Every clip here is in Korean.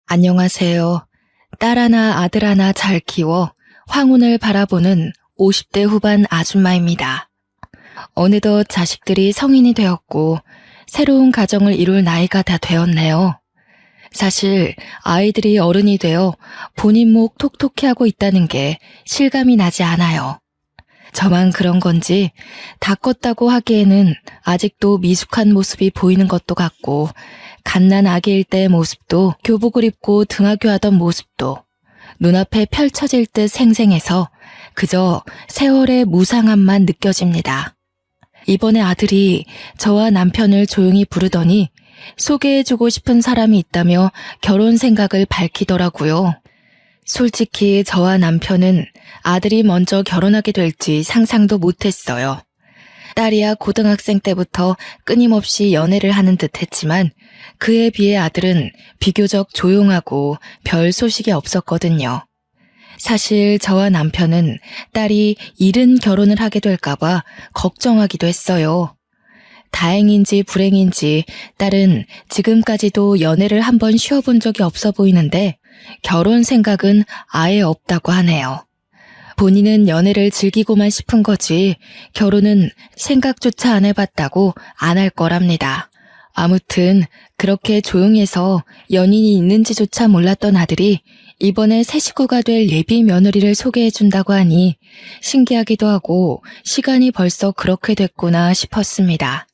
안녕하세요. 딸 하나, 아들 하나 잘 키워 황혼을 바라보는 50대 후반 아줌마입니다. 어느덧 자식들이 성인이 되었고 새로운 가정을 이룰 나이가 다 되었네요. 사실 아이들이 어른이 되어 본인 목 톡톡히 하고 있다는 게 실감이 나지 않아요. 저만 그런 건지 다 컸다고 하기에는 아직도 미숙한 모습이 보이는 것도 같고 갓난 아기일 때의 모습도 교복을 입고 등하교하던 모습도 눈앞에 펼쳐질 듯 생생해서 그저 세월의 무상함만 느껴집니다. 이번에 아들이 저와 남편을 조용히 부르더니 소개해주고 싶은 사람이 있다며 결혼 생각을 밝히더라고요. 솔직히 저와 남편은 아들이 먼저 결혼하게 될지 상상도 못했어요. 딸이야 고등학생 때부터 끊임없이 연애를 하는 듯 했지만 그에 비해 아들은 비교적 조용하고 별 소식이 없었거든요. 사실 저와 남편은 딸이 이른 결혼을 하게 될까봐 걱정하기도 했어요. 다행인지 불행인지 딸은 지금까지도 연애를 한번 쉬어본 적이 없어 보이는데 결혼 생각은 아예 없다고 하네요. 본인은 연애를 즐기고만 싶은 거지 결혼은 생각조차 안 해봤다고 안 할 거랍니다. 아무튼 그렇게 조용해서 연인이 있는지조차 몰랐던 아들이 이번에 새 식구가 될 예비 며느리를 소개해준다고 하니 신기하기도 하고 시간이 벌써 그렇게 됐구나 싶었습니다.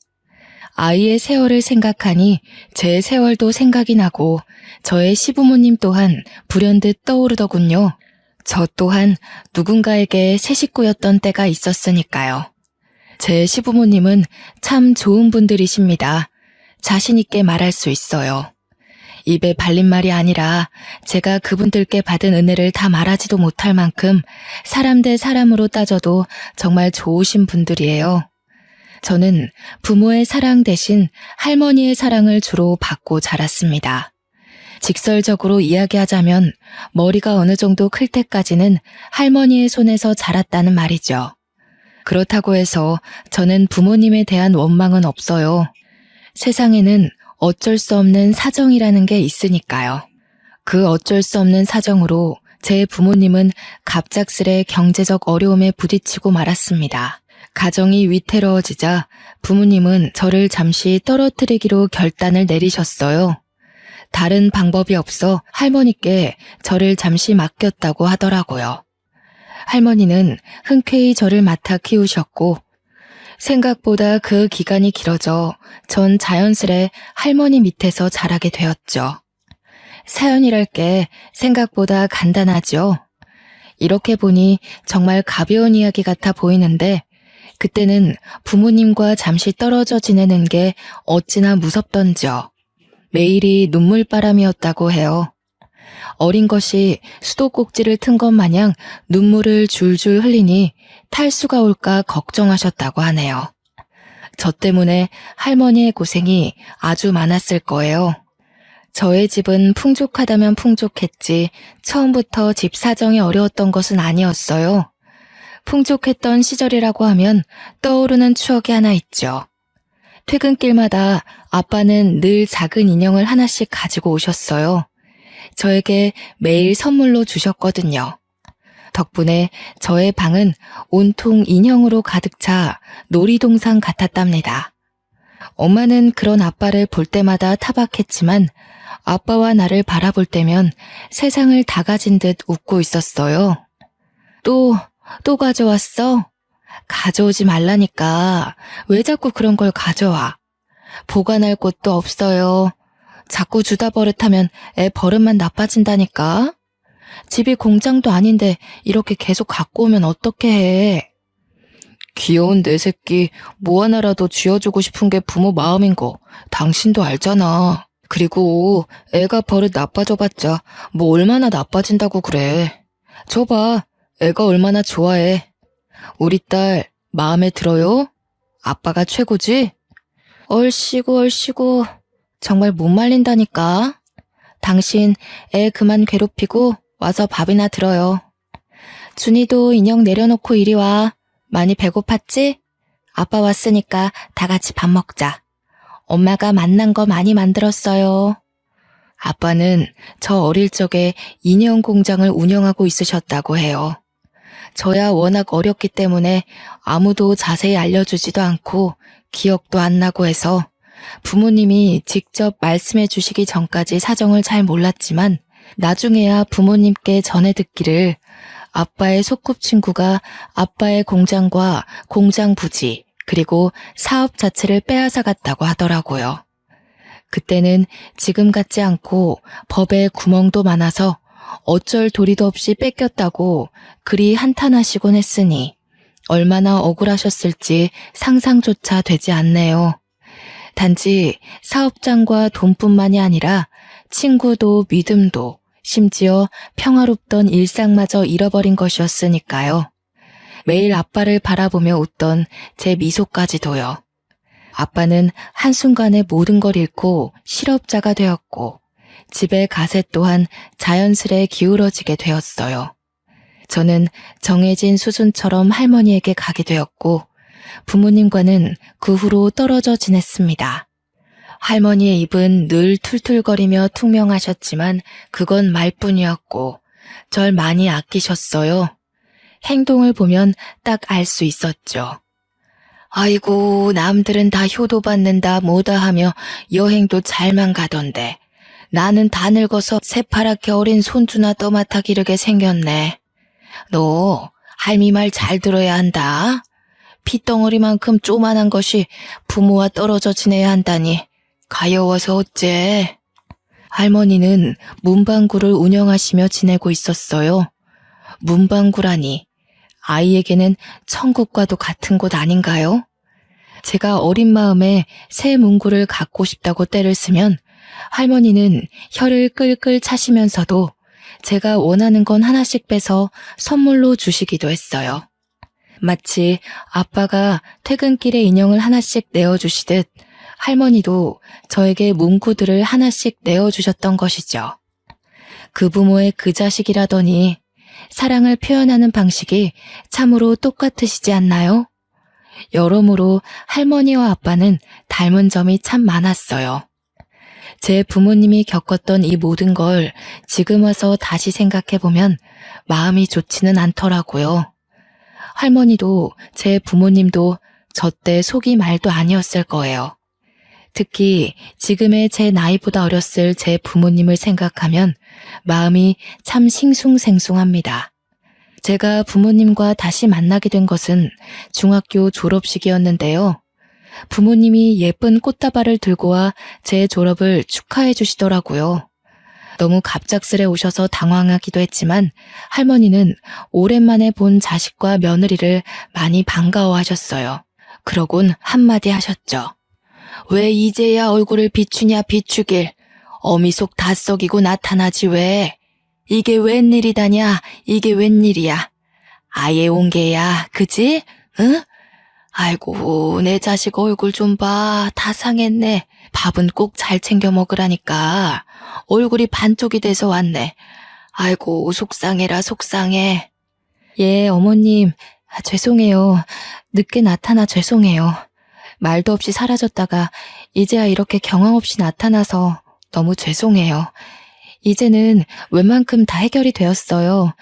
아이의 세월을 생각하니 제 세월도 생각이 나고 저의 시부모님 또한 불현듯 떠오르더군요. 저 또한 누군가에게 새 식구였던 때가 있었으니까요. 제 시부모님은 참 좋은 분들이십니다. 자신 있게 말할 수 있어요. 입에 발린 말이 아니라 제가 그분들께 받은 은혜를 다 말하지도 못할 만큼 사람 대 사람으로 따져도 정말 좋으신 분들이에요. 저는 부모의 사랑 대신 할머니의 사랑을 주로 받고 자랐습니다. 직설적으로 이야기하자면 머리가 어느 정도 클 때까지는 할머니의 손에서 자랐다는 말이죠. 그렇다고 해서 저는 부모님에 대한 원망은 없어요. 세상에는 어쩔 수 없는 사정이라는 게 있으니까요. 그 어쩔 수 없는 사정으로 제 부모님은 갑작스레 경제적 어려움에 부딪히고 말았습니다. 가정이 위태로워지자 부모님은 저를 잠시 떨어뜨리기로 결단을 내리셨어요. 다른 방법이 없어 할머니께 저를 잠시 맡겼다고 하더라고요. 할머니는 흔쾌히 저를 맡아 키우셨고 생각보다 그 기간이 길어져 전 자연스레 할머니 밑에서 자라게 되었죠. 사연이랄 게 생각보다 간단하죠. 이렇게 보니 정말 가벼운 이야기 같아 보이는데 그때는 부모님과 잠시 떨어져 지내는 게 어찌나 무섭던지요. 매일이 눈물바람이었다고 해요. 어린 것이 수도꼭지를 튼 것 마냥 눈물을 줄줄 흘리니 탈수가 올까 걱정하셨다고 하네요. 저 때문에 할머니의 고생이 아주 많았을 거예요. 저의 집은 풍족하다면 풍족했지 처음부터 집 사정이 어려웠던 것은 아니었어요. 풍족했던 시절이라고 하면 떠오르는 추억이 하나 있죠. 퇴근길마다 아빠는 늘 작은 인형을 하나씩 가지고 오셨어요. 저에게 매일 선물로 주셨거든요. 덕분에 저의 방은 온통 인형으로 가득 차 놀이동산 같았답니다. 엄마는 그런 아빠를 볼 때마다 타박했지만 아빠와 나를 바라볼 때면 세상을 다 가진 듯 웃고 있었어요. 또 가져왔어? 가져오지 말라니까. 왜 자꾸 그런 걸 가져와? 보관할 곳도 없어요. 자꾸 주다 버릇하면 애 버릇만 나빠진다니까. 집이 공장도 아닌데 이렇게 계속 갖고 오면 어떻게 해? 귀여운 내 새끼 뭐 하나라도 쥐어주고 싶은 게 부모 마음인 거 당신도 알잖아. 그리고 애가 버릇 나빠져봤자 뭐 얼마나 나빠진다고 그래. 줘봐. 애가 얼마나 좋아해. 우리 딸 마음에 들어요? 아빠가 최고지? 얼씨구 정말 못 말린다니까. 당신 애 그만 괴롭히고 와서 밥이나 들어요. 준이도 인형 내려놓고 이리 와. 많이 배고팠지? 아빠 왔으니까 다 같이 밥 먹자. 엄마가 맛난 거 많이 만들었어요. 아빠는 저 어릴 적에 인형 공장을 운영하고 있으셨다고 해요. 저야 워낙 어렸기 때문에 아무도 자세히 알려주지도 않고 기억도 안 나고 해서 부모님이 직접 말씀해 주시기 전까지 사정을 잘 몰랐지만 나중에야 부모님께 전해 듣기를 아빠의 소꿉친구가 아빠의 공장과 공장 부지 그리고 사업 자체를 빼앗아 갔다고 하더라고요. 그때는 지금 같지 않고 법에 구멍도 많아서 어쩔 도리도 없이 뺏겼다고 그리 한탄하시곤 했으니 얼마나 억울하셨을지 상상조차 되지 않네요. 단지 사업장과 돈뿐만이 아니라 친구도 믿음도 심지어 평화롭던 일상마저 잃어버린 것이었으니까요. 매일 아빠를 바라보며 웃던 제 미소까지도요. 아빠는 한순간에 모든 걸 잃고 실업자가 되었고 집의 가세 또한 자연스레 기울어지게 되었어요. 저는 정해진 수순처럼 할머니에게 가게 되었고 부모님과는 그 후로 떨어져 지냈습니다. 할머니의 입은 늘 툴툴거리며 퉁명하셨지만 그건 말뿐이었고 절 많이 아끼셨어요. 행동을 보면 딱 알 수 있었죠. 아이고 남들은 다 효도받는다 뭐다 하며 여행도 잘만 가던데 나는 다 늙어서 새파랗게 어린 손주나 떠맡아 기르게 생겼네. 너 할미 말 잘 들어야 한다. 핏덩어리만큼 쪼만한 것이 부모와 떨어져 지내야 한다니 가여워서 어째. 할머니는 문방구를 운영하시며 지내고 있었어요. 문방구라니 아이에게는 천국과도 같은 곳 아닌가요? 제가 어린 마음에 새 문구를 갖고 싶다고 떼를 쓰면 할머니는 혀를 끌끌 차시면서도 제가 원하는 건 하나씩 빼서 선물로 주시기도 했어요. 마치 아빠가 퇴근길에 인형을 하나씩 내어주시듯 할머니도 저에게 문구들을 하나씩 내어주셨던 것이죠. 그 부모의 그 자식이라더니 사랑을 표현하는 방식이 참으로 똑같으시지 않나요? 여러모로 할머니와 아빠는 닮은 점이 참 많았어요. 제 부모님이 겪었던 이 모든 걸 지금 와서 다시 생각해보면 마음이 좋지는 않더라고요. 할머니도 제 부모님도 저 때 속이 말도 아니었을 거예요. 특히 지금의 제 나이보다 어렸을 제 부모님을 생각하면 마음이 참 싱숭생숭합니다. 제가 부모님과 다시 만나게 된 것은 중학교 졸업식이었는데요. 부모님이 예쁜 꽃다발을 들고 와 제 졸업을 축하해 주시더라고요. 너무 갑작스레 오셔서 당황하기도 했지만 할머니는 오랜만에 본 자식과 며느리를 많이 반가워하셨어요. 그러곤 한마디 하셨죠. 왜 이제야 얼굴을 비추냐 비추길. 어미 속 다 썩이고 나타나지 왜. 이게 웬일이다냐 이게 웬일이야. 아예 온 게야 그지? 응? 아이고 내 자식 얼굴 좀 봐. 다 상했네. 밥은 꼭 잘 챙겨 먹으라니까. 얼굴이 반쪽이 돼서 왔네. 아이고 속상해라 속상해. 예 어머님 죄송해요. 늦게 나타나 죄송해요. 말도 없이 사라졌다가 이제야 이렇게 경황 없이 나타나서 너무 죄송해요. 이제는 웬만큼 다 해결이 되었어요.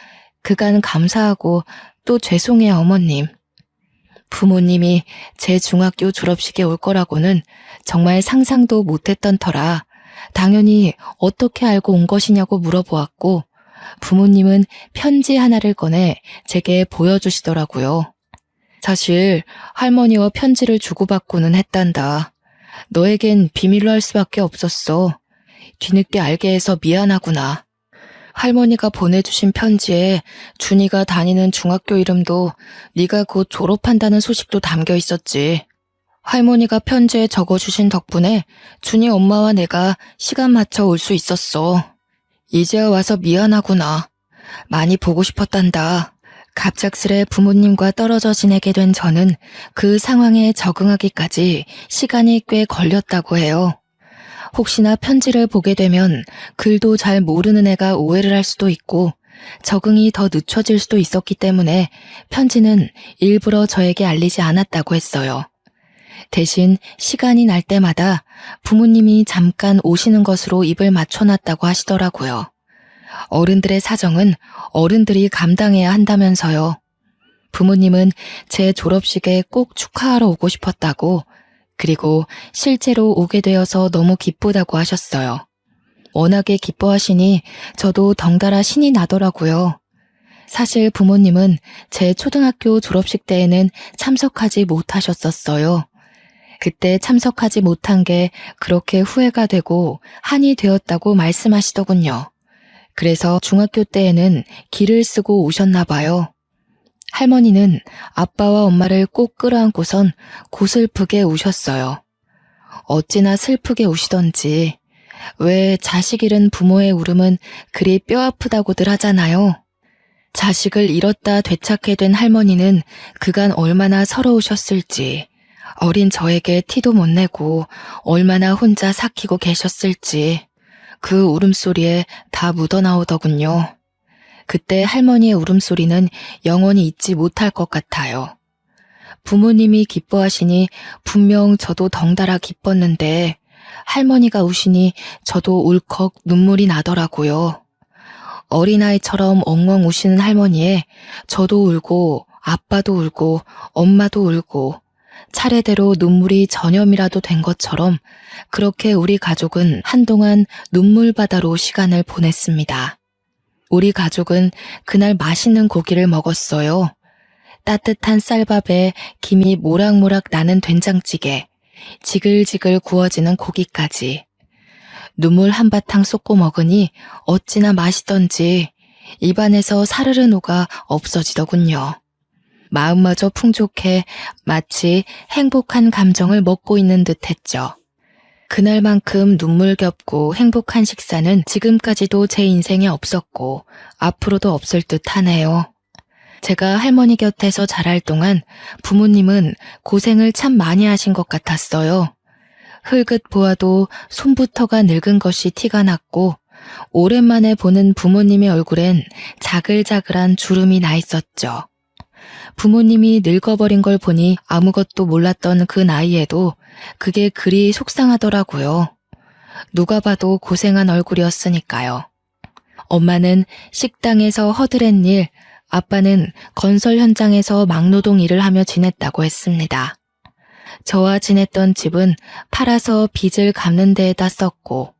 그간 감사하고 또 죄송해요 어머님. 부모님이 제 중학교 졸업식에 올 거라고는 정말 상상도 못했던 터라 당연히 어떻게 알고 온 것이냐고 물어보았고 부모님은 편지 하나를 꺼내 제게 보여주시더라고요. 사실 할머니와 편지를 주고받고는 했단다. 너에겐 비밀로 할 수밖에 없었어. 뒤늦게 알게 해서 미안하구나. 할머니가 보내주신 편지에 준이가 다니는 중학교 이름도 네가 곧 졸업한다는 소식도 담겨 있었지. 할머니가 편지에 적어주신 덕분에 준이 엄마와 내가 시간 맞춰 올 수 있었어. 이제야 와서 미안하구나. 많이 보고 싶었단다. 갑작스레 부모님과 떨어져 지내게 된 저는 그 상황에 적응하기까지 시간이 꽤 걸렸다고 해요. 혹시나 편지를 보게 되면 글도 잘 모르는 애가 오해를 할 수도 있고 적응이 더 늦춰질 수도 있었기 때문에 편지는 일부러 저에게 알리지 않았다고 했어요. 대신 시간이 날 때마다 부모님이 잠깐 오시는 것으로 입을 맞춰놨다고 하시더라고요. 어른들의 사정은 어른들이 감당해야 한다면서요. 부모님은 제 졸업식에 꼭 축하하러 오고 싶었다고, 그리고 실제로 오게 되어서 너무 기쁘다고 하셨어요. 워낙에 기뻐하시니 저도 덩달아 신이 나더라고요. 사실 부모님은 제 초등학교 졸업식 때에는 참석하지 못하셨었어요. 그때 참석하지 못한 게 그렇게 후회가 되고 한이 되었다고 말씀하시더군요. 그래서 중학교 때에는 기를 쓰고 오셨나 봐요. 할머니는 아빠와 엄마를 꼭 끌어안고선 고슬프게 우셨어요. 어찌나 슬프게 우시던지. 왜 자식 잃은 부모의 울음은 그리 뼈아프다고들 하잖아요. 자식을 잃었다 되찾게 된 할머니는 그간 얼마나 서러우셨을지, 어린 저에게 티도 못 내고 얼마나 혼자 삭히고 계셨을지 그 울음소리에 다 묻어나오더군요. 그때 할머니의 울음소리는 영원히 잊지 못할 것 같아요. 부모님이 기뻐하시니 분명 저도 덩달아 기뻤는데 할머니가 우시니 저도 울컥 눈물이 나더라고요. 어린아이처럼 엉엉 우시는 할머니에 저도 울고 아빠도 울고 엄마도 울고 차례대로 눈물이 전염이라도 된 것처럼 그렇게 우리 가족은 한동안 눈물바다로 시간을 보냈습니다. 우리 가족은 그날 맛있는 고기를 먹었어요. 따뜻한 쌀밥에 김이 모락모락 나는 된장찌개, 지글지글 구워지는 고기까지. 눈물 한바탕 쏟고 먹으니 어찌나 맛있던지 입안에서 사르르 녹아 없어지더군요. 마음마저 풍족해 마치 행복한 감정을 먹고 있는 듯 했죠. 그날만큼 눈물겹고 행복한 식사는 지금까지도 제 인생에 없었고 앞으로도 없을 듯 하네요. 제가 할머니 곁에서 자랄 동안 부모님은 고생을 참 많이 하신 것 같았어요. 흘긋 보아도 손부터가 늙은 것이 티가 났고 오랜만에 보는 부모님의 얼굴엔 자글자글한 주름이 나 있었죠. 부모님이 늙어버린 걸 보니 아무것도 몰랐던 그 나이에도 그게 그리 속상하더라고요. 누가 봐도 고생한 얼굴이었으니까요. 엄마는 식당에서 허드렛 일, 아빠는 건설 현장에서 막노동 일을 하며 지냈다고 했습니다. 저와 지냈던 집은 팔아서 빚을 갚는 데에다 썼고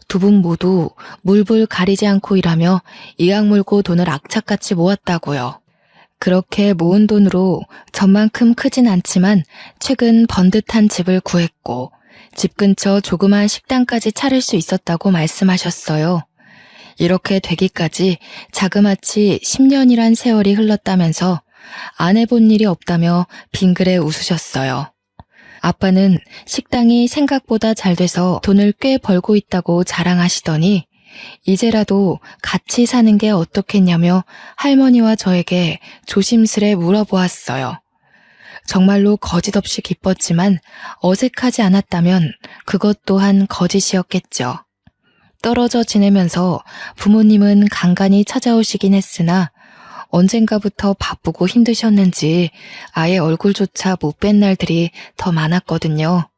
두 분 모두 물불 가리지 않고 일하며 이악 물고 돈을 악착같이 모았다고요. 그렇게 모은 돈으로 전만큼 크진 않지만 최근 번듯한 집을 구했고 집 근처 조그만 식당까지 차릴 수 있었다고 말씀하셨어요. 이렇게 되기까지 자그마치 10년이란 세월이 흘렀다면서 안 해본 일이 없다며 빙그레 웃으셨어요. 아빠는 식당이 생각보다 잘 돼서 돈을 꽤 벌고 있다고 자랑하시더니 이제라도 같이 사는 게 어떻겠냐며 할머니와 저에게 조심스레 물어보았어요. 정말로 거짓없이 기뻤지만 어색하지 않았다면 그것 또한 거짓이었겠죠. 떨어져 지내면서 부모님은 간간히 찾아오시긴 했으나 언젠가부터 바쁘고 힘드셨는지 아예 얼굴조차 못 뵌 날들이 더 많았거든요.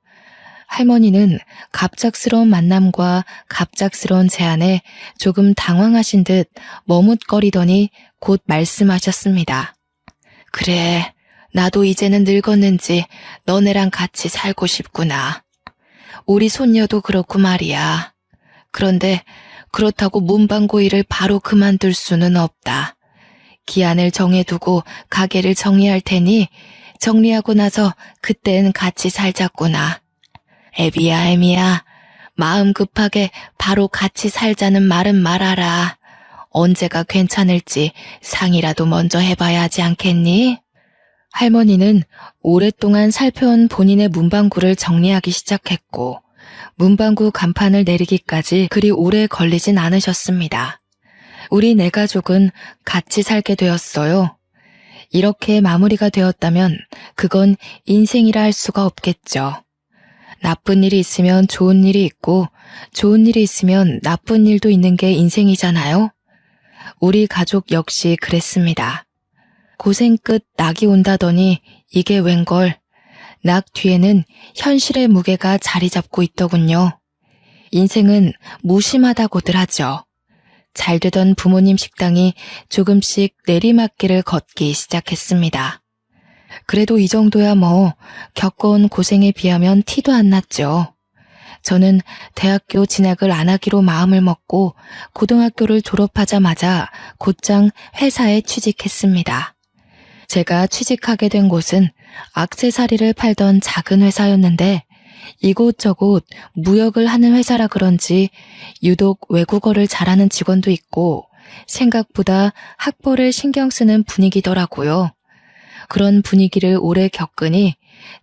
할머니는 갑작스러운 만남과 갑작스러운 제안에 조금 당황하신 듯 머뭇거리더니 곧 말씀하셨습니다. 그래, 나도 이제는 늙었는지 너네랑 같이 살고 싶구나. 우리 손녀도 그렇고 말이야. 그런데 그렇다고 문방구 일을 바로 그만둘 수는 없다. 기한을 정해두고 가게를 정리할 테니 정리하고 나서 그땐 같이 살자꾸나. 애비야, 마음 급하게 바로 같이 살자는 말은 말아라. 언제가 괜찮을지 상의라도 먼저 해봐야 하지 않겠니? 할머니는 오랫동안 살펴온 본인의 문방구를 정리하기 시작했고 문방구 간판을 내리기까지 그리 오래 걸리진 않으셨습니다. 우리 네 가족은 같이 살게 되었어요. 이렇게 마무리가 되었다면 그건 인생이라 할 수가 없겠죠. 나쁜 일이 있으면 좋은 일이 있고 좋은 일이 있으면 나쁜 일도 있는 게 인생이잖아요. 우리 가족 역시 그랬습니다. 고생 끝 낙이 온다더니 이게 웬걸. 낙 뒤에는 현실의 무게가 자리 잡고 있더군요. 인생은 무심하다고들 하죠. 잘 되던 부모님 식당이 조금씩 내리막길을 걷기 시작했습니다. 그래도 이 정도야 뭐 겪어온 고생에 비하면 티도 안 났죠. 저는 대학교 진학을 안 하기로 마음을 먹고 고등학교를 졸업하자마자 곧장 회사에 취직했습니다. 제가 취직하게 된 곳은 액세서리를 팔던 작은 회사였는데 이곳저곳 무역을 하는 회사라 그런지 유독 외국어를 잘하는 직원도 있고 생각보다 학벌을 신경 쓰는 분위기더라고요. 그런 분위기를 오래 겪으니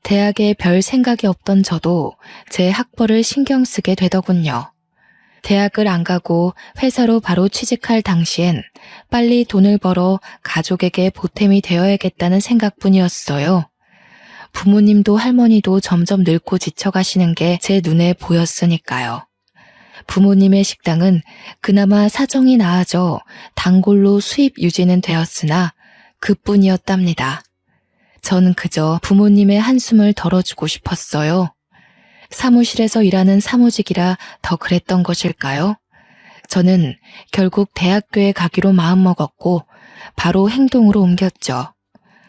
대학에 별 생각이 없던 저도 제 학벌을 신경 쓰게 되더군요. 대학을 안 가고 회사로 바로 취직할 당시엔 빨리 돈을 벌어 가족에게 보탬이 되어야겠다는 생각뿐이었어요. 부모님도 할머니도 점점 늙고 지쳐가시는 게 제 눈에 보였으니까요. 부모님의 식당은 그나마 사정이 나아져 단골로 수입 유지는 되었으나 그뿐이었답니다. 저는 그저 부모님의 한숨을 덜어주고 싶었어요. 사무실에서 일하는 사무직이라 더 그랬던 것일까요? 저는 결국 대학교에 가기로 마음먹었고 바로 행동으로 옮겼죠.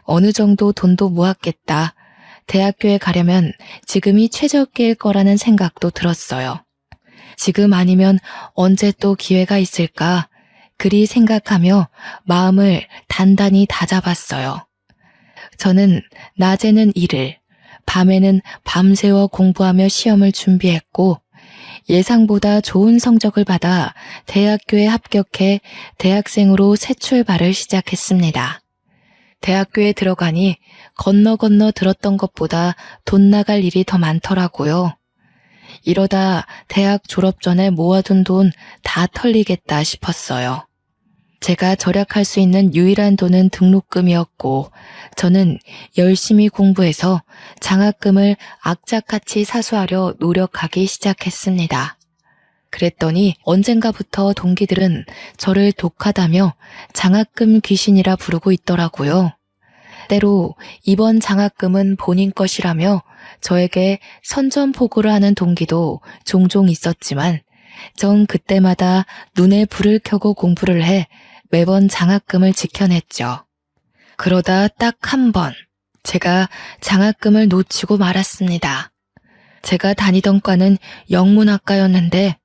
어느 정도 돈도 모았겠다. 대학교에 가려면 지금이 최적기일 거라는 생각도 들었어요. 지금 아니면 언제 또 기회가 있을까? 그리 생각하며 마음을 단단히 다잡았어요. 저는 낮에는 일을, 밤에는 밤새워 공부하며 시험을 준비했고 예상보다 좋은 성적을 받아 대학교에 합격해 대학생으로 새 출발을 시작했습니다. 대학교에 들어가니 건너 들었던 것보다 돈 나갈 일이 더 많더라고요. 이러다 대학 졸업 전에 모아둔 돈 다 털리겠다 싶었어요. 제가 절약할 수 있는 유일한 돈은 등록금이었고 저는 열심히 공부해서 장학금을 악착같이 사수하려 노력하기 시작했습니다. 그랬더니 언젠가부터 동기들은 저를 독하다며 장학금 귀신이라 부르고 있더라고요. 때로 이번 장학금은 본인 것이라며 저에게 선전포고를 하는 동기도 종종 있었지만 전 그때마다 눈에 불을 켜고 공부를 해 매번 장학금을 지켜냈죠. 그러다 딱 한 번 제가 장학금을 놓치고 말았습니다. 제가 다니던 과는 영문학과였는데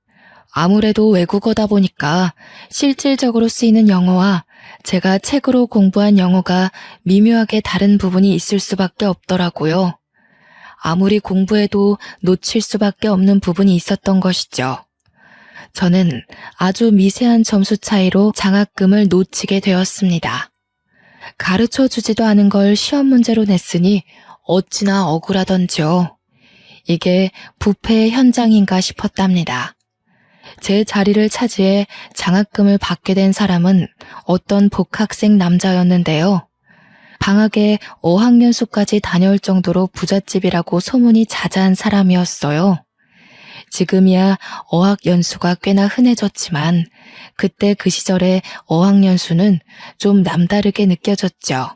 아무래도 외국어다 보니까 실질적으로 쓰이는 영어와 제가 책으로 공부한 영어가 미묘하게 다른 부분이 있을 수밖에 없더라고요. 아무리 공부해도 놓칠 수밖에 없는 부분이 있었던 것이죠. 저는 아주 미세한 점수 차이로 장학금을 놓치게 되었습니다. 가르쳐주지도 않은 걸 시험 문제로 냈으니 어찌나 억울하던지요. 이게 부패의 현장인가 싶었답니다. 제 자리를 차지해 장학금을 받게 된 사람은 어떤 복학생 남자였는데요. 방학에 어학연수까지 다녀올 정도로 부잣집이라고 소문이 자자한 사람이었어요. 지금이야 어학연수가 꽤나 흔해졌지만 그때 그 시절의 어학연수는 좀 남다르게 느껴졌죠.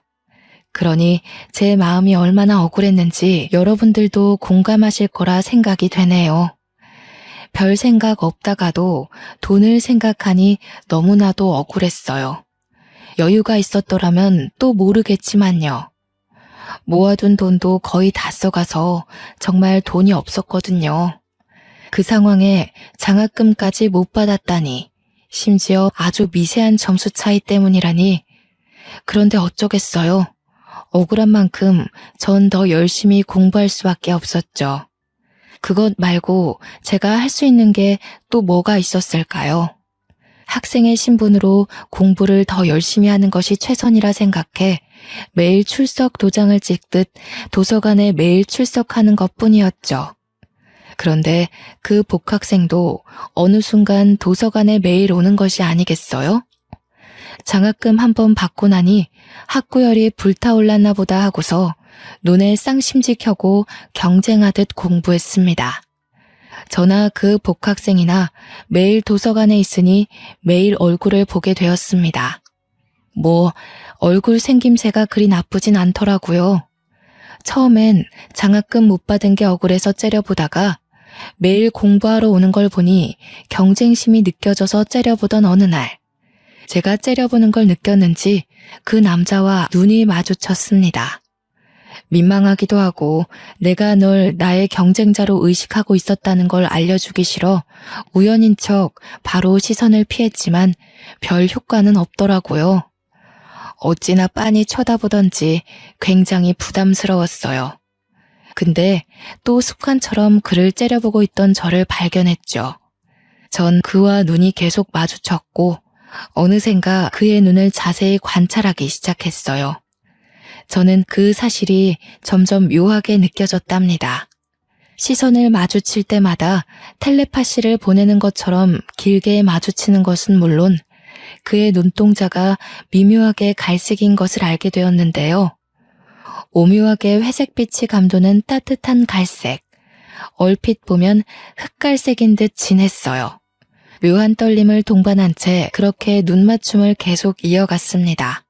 그러니 제 마음이 얼마나 억울했는지 여러분들도 공감하실 거라 생각이 되네요. 별 생각 없다가도 돈을 생각하니 너무나도 억울했어요. 여유가 있었더라면 또 모르겠지만요. 모아둔 돈도 거의 다 써가서 정말 돈이 없었거든요. 그 상황에 장학금까지 못 받았다니, 심지어 아주 미세한 점수 차이 때문이라니. 그런데 어쩌겠어요. 억울한 만큼 전 더 열심히 공부할 수밖에 없었죠. 그것 말고 제가 할 수 있는 게 또 뭐가 있었을까요? 학생의 신분으로 공부를 더 열심히 하는 것이 최선이라 생각해 매일 출석 도장을 찍듯 도서관에 매일 출석하는 것뿐이었죠. 그런데 그 복학생도 어느 순간 도서관에 매일 오는 것이 아니겠어요? 장학금 한 번 받고 나니 학구열이 불타올랐나 보다 하고서 눈에 쌍심지 켜고 경쟁하듯 공부했습니다. 저나 그 복학생이나 매일 도서관에 있으니 매일 얼굴을 보게 되었습니다. 뭐 얼굴 생김새가 그리 나쁘진 않더라고요. 처음엔 장학금 못 받은 게 억울해서 째려보다가 매일 공부하러 오는 걸 보니 경쟁심이 느껴져서 째려보던 어느 날, 제가 째려보는 걸 느꼈는지 그 남자와 눈이 마주쳤습니다. 민망하기도 하고 내가 널 나의 경쟁자로 의식하고 있었다는 걸 알려주기 싫어 우연인 척 바로 시선을 피했지만 별 효과는 없더라고요. 어찌나 빤히 쳐다보던지 굉장히 부담스러웠어요. 근데 또 습관처럼 그를 째려보고 있던 저를 발견했죠. 전 그와 눈이 계속 마주쳤고 어느샌가 그의 눈을 자세히 관찰하기 시작했어요. 저는 그 사실이 점점 묘하게 느껴졌답니다. 시선을 마주칠 때마다 텔레파시를 보내는 것처럼 길게 마주치는 것은 물론 그의 눈동자가 미묘하게 갈색인 것을 알게 되었는데요. 오묘하게 회색빛이 감도는 따뜻한 갈색, 얼핏 보면 흑갈색인 듯 진했어요. 묘한 떨림을 동반한 채 그렇게 눈맞춤을 계속 이어갔습니다.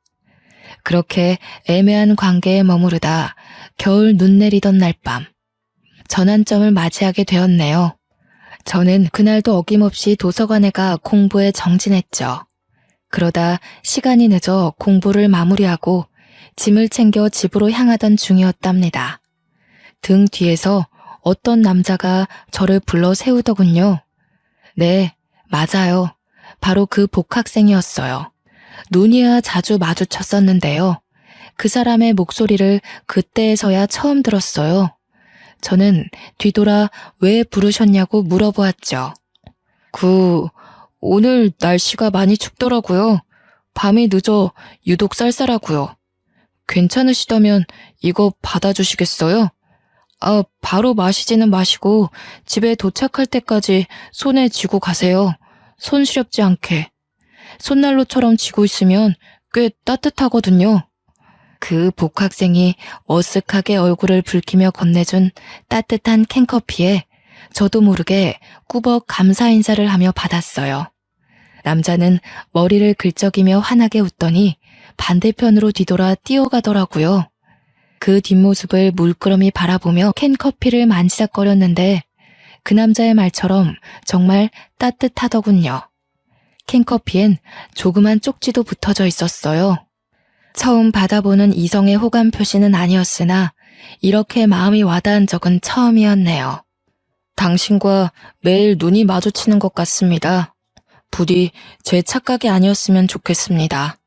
그렇게 애매한 관계에 머무르다 겨울 눈 내리던 날 밤, 전환점을 맞이하게 되었네요. 저는 그날도 어김없이 도서관에 가 공부에 정진했죠. 그러다 시간이 늦어 공부를 마무리하고 짐을 챙겨 집으로 향하던 중이었답니다. 등 뒤에서 어떤 남자가 저를 불러 세우더군요. 네, 맞아요. 바로 그 복학생이었어요. 눈이야 자주 마주쳤었는데요. 그 사람의 목소리를 그때에서야 처음 들었어요. 저는 뒤돌아 왜 부르셨냐고 물어보았죠. 오늘 날씨가 많이 춥더라고요. 밤이 늦어 유독 쌀쌀하고요. 괜찮으시다면 이거 받아주시겠어요? 바로 마시지는 마시고 집에 도착할 때까지 손에 쥐고 가세요. 손 시렵지 않게. 손난로처럼 쥐고 있으면 꽤 따뜻하거든요. 그 복학생이 어색하게 얼굴을 붉히며 건네준 따뜻한 캔커피에 저도 모르게 꾸벅 감사 인사를 하며 받았어요. 남자는 머리를 긁적이며 환하게 웃더니 반대편으로 뒤돌아 뛰어가더라고요. 그 뒷모습을 물끄러미 바라보며 캔커피를 만지작거렸는데 그 남자의 말처럼 정말 따뜻하더군요. 캔커피엔 조그만 쪽지도 붙어져 있었어요. 처음 받아보는 이성의 호감 표시는 아니었으나 이렇게 마음이 와닿은 적은 처음이었네요. 당신과 매일 눈이 마주치는 것 같습니다. 부디 제 착각이 아니었으면 좋겠습니다.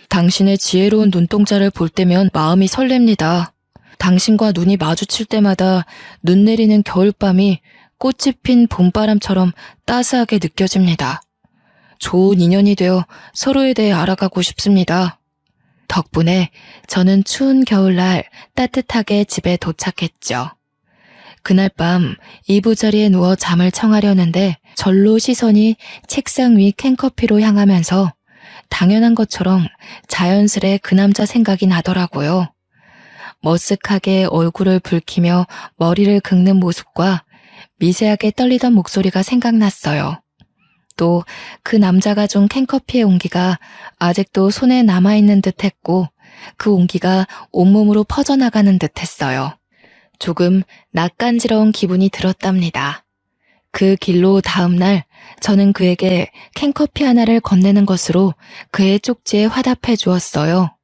당신의 지혜로운 눈동자를 볼 때면 마음이 설렙니다. 당신과 눈이 마주칠 때마다 눈 내리는 겨울밤이 꽃이 핀 봄바람처럼 따스하게 느껴집니다. 좋은 인연이 되어 서로에 대해 알아가고 싶습니다. 덕분에 저는 추운 겨울날 따뜻하게 집에 도착했죠. 그날 밤 이부자리에 누워 잠을 청하려는데 절로 시선이 책상 위 캔커피로 향하면서 당연한 것처럼 자연스레 그 남자 생각이 나더라고요. 머쓱하게 얼굴을 붉히며 머리를 긁는 모습과 미세하게 떨리던 목소리가 생각났어요. 또 그 남자가 준 캔커피의 온기가 아직도 손에 남아있는 듯 했고 그 온기가 온몸으로 퍼져나가는 듯 했어요. 조금 낯간지러운 기분이 들었답니다. 그 길로 다음날 저는 그에게 캔커피 하나를 건네는 것으로 그의 쪽지에 화답해 주었어요.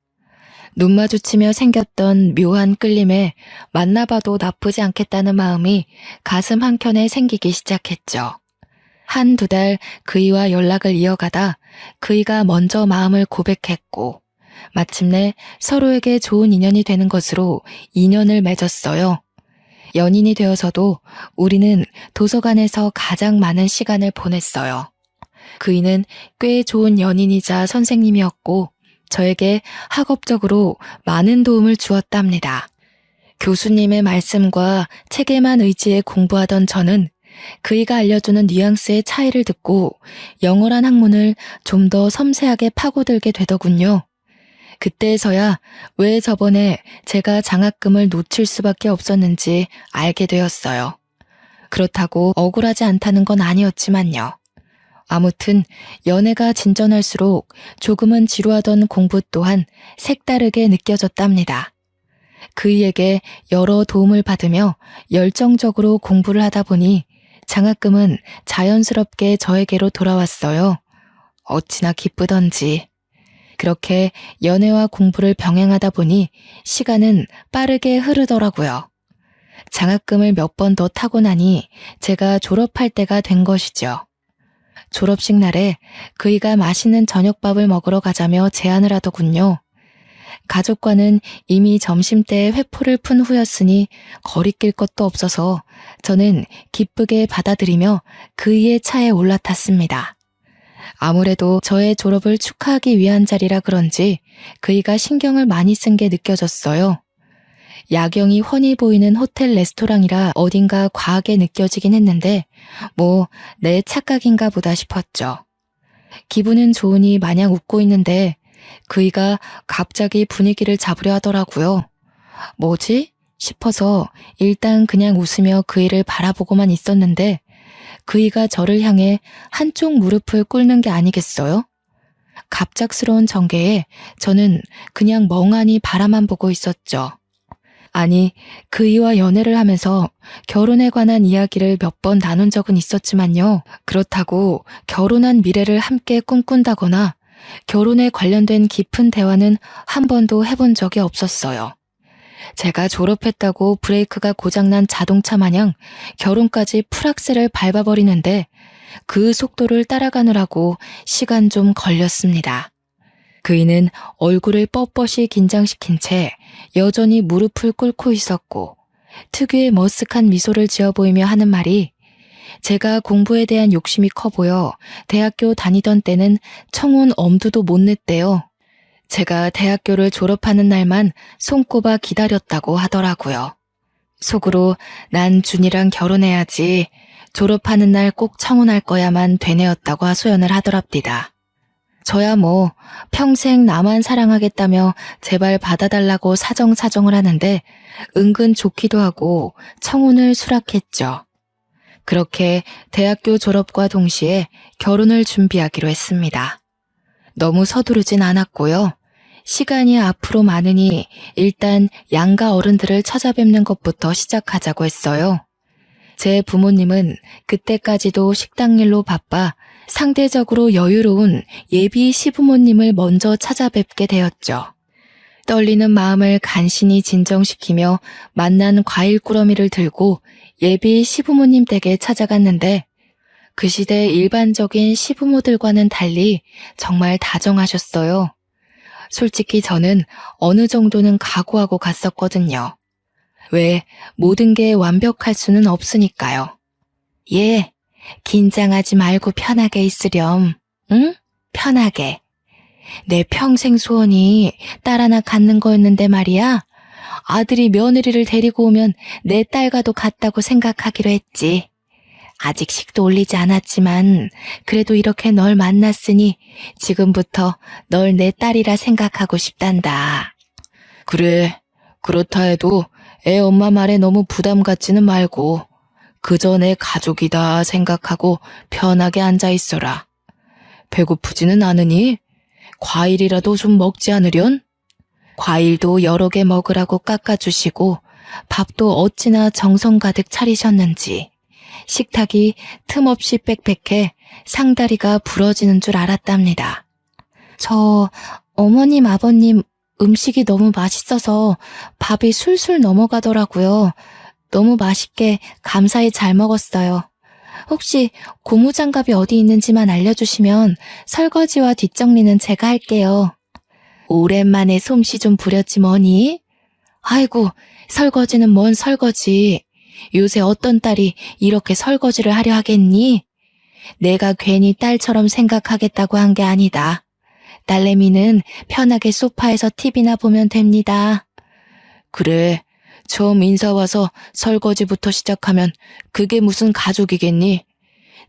눈 마주치며 생겼던 묘한 끌림에 만나봐도 나쁘지 않겠다는 마음이 가슴 한켠에 생기기 시작했죠. 한두 달 그이와 연락을 이어가다 그이가 먼저 마음을 고백했고 마침내 서로에게 좋은 인연이 되는 것으로 인연을 맺었어요. 연인이 되어서도 우리는 도서관에서 가장 많은 시간을 보냈어요. 그이는 꽤 좋은 연인이자 선생님이었고 저에게 학업적으로 많은 도움을 주었답니다. 교수님의 말씀과 책에만 의지해 공부하던 저는 그이가 알려주는 뉘앙스의 차이를 듣고 영어란 학문을 좀 더 섬세하게 파고들게 되더군요. 그때에서야 왜 저번에 제가 장학금을 놓칠 수밖에 없었는지 알게 되었어요. 그렇다고 억울하지 않다는 건 아니었지만요. 아무튼 연애가 진전할수록 조금은 지루하던 공부 또한 색다르게 느껴졌답니다. 그이에게 여러 도움을 받으며 열정적으로 공부를 하다 보니 장학금은 자연스럽게 저에게로 돌아왔어요. 어찌나 기쁘던지. 그렇게 연애와 공부를 병행하다 보니 시간은 빠르게 흐르더라고요. 장학금을 몇 번 더 타고 나니 제가 졸업할 때가 된 것이죠. 졸업식 날에 그이가 맛있는 저녁밥을 먹으러 가자며 제안을 하더군요. 가족과는 이미 점심때에 회포를 푼 후였으니 거리낄 것도 없어서 저는 기쁘게 받아들이며 그이의 차에 올라탔습니다. 아무래도 저의 졸업을 축하하기 위한 자리라 그런지 그이가 신경을 많이 쓴 게 느껴졌어요. 야경이 훤히 보이는 호텔 레스토랑이라 어딘가 과하게 느껴지긴 했는데 내 착각인가 보다 싶었죠. 기분은 좋으니 마냥 웃고 있는데 그이가 갑자기 분위기를 잡으려 하더라고요. 뭐지? 싶어서 일단 그냥 웃으며 그이를 바라보고만 있었는데 그이가 저를 향해 한쪽 무릎을 꿇는 게 아니겠어요? 갑작스러운 전개에 저는 그냥 멍하니 바라만 보고 있었죠. 아니, 그이와 연애를 하면서 결혼에 관한 이야기를 몇 번 나눈 적은 있었지만요. 그렇다고 결혼한 미래를 함께 꿈꾼다거나 결혼에 관련된 깊은 대화는 한 번도 해본 적이 없었어요. 제가 졸업했다고 브레이크가 고장난 자동차 마냥 결혼까지 풀악셀을 밟아버리는데 그 속도를 따라가느라고 시간 좀 걸렸습니다. 그이는 얼굴을 뻣뻣이 긴장시킨 채 여전히 무릎을 꿇고 있었고 특유의 머쓱한 미소를 지어 보이며 하는 말이 제가 공부에 대한 욕심이 커 보여 대학교 다니던 때는 청혼 엄두도 못 냈대요. 제가 대학교를 졸업하는 날만 손꼽아 기다렸다고 하더라고요. 속으로 난 준이랑 결혼해야지 졸업하는 날 꼭 청혼할 거야만 되뇌었다고 하소연을 하더랍디다. 저야 평생 나만 사랑하겠다며 제발 받아달라고 사정사정을 하는데 은근 좋기도 하고 청혼을 수락했죠. 그렇게 대학교 졸업과 동시에 결혼을 준비하기로 했습니다. 너무 서두르진 않았고요. 시간이 앞으로 많으니 일단 양가 어른들을 찾아뵙는 것부터 시작하자고 했어요. 제 부모님은 그때까지도 식당 일로 바빠 상대적으로 여유로운 예비 시부모님을 먼저 찾아뵙게 되었죠. 떨리는 마음을 간신히 진정시키며 만난 과일 꾸러미를 들고 예비 시부모님 댁에 찾아갔는데 그 시대 일반적인 시부모들과는 달리 정말 다정하셨어요. 솔직히 저는 어느 정도는 각오하고 갔었거든요. 왜 모든 게 완벽할 수는 없으니까요. 예, 긴장하지 말고 편하게 있으렴. 응? 편하게. 내 평생 소원이 딸 하나 갖는 거였는데 말이야. 아들이 며느리를 데리고 오면 내 딸과도 같다고 생각하기로 했지. 아직 식도 올리지 않았지만 그래도 이렇게 널 만났으니 지금부터 널 내 딸이라 생각하고 싶단다. 그래, 그렇다 해도 애 엄마 말에 너무 부담 갖지는 말고 그저 내 가족이다 생각하고 편하게 앉아 있어라. 배고프지는 않으니? 과일이라도 좀 먹지 않으련? 과일도 여러 개 먹으라고 깎아주시고 밥도 어찌나 정성 가득 차리셨는지 식탁이 틈없이 빽빽해 상다리가 부러지는 줄 알았답니다. 저 어머님 아버님 음식이 너무 맛있어서 밥이 술술 넘어가더라고요. 너무 맛있게 감사히 잘 먹었어요. 혹시 고무장갑이 어디 있는지만 알려주시면 설거지와 뒷정리는 제가 할게요. 오랜만에 솜씨 좀 부렸지 뭐니? 아이고, 설거지는 뭔 설거지. 요새 어떤 딸이 이렇게 설거지를 하려 하겠니? 내가 괜히 딸처럼 생각하겠다고 한 게 아니다. 딸내미는 편하게 소파에서 TV나 보면 됩니다. 그래, 처음 인사 와서 설거지부터 시작하면 그게 무슨 가족이겠니?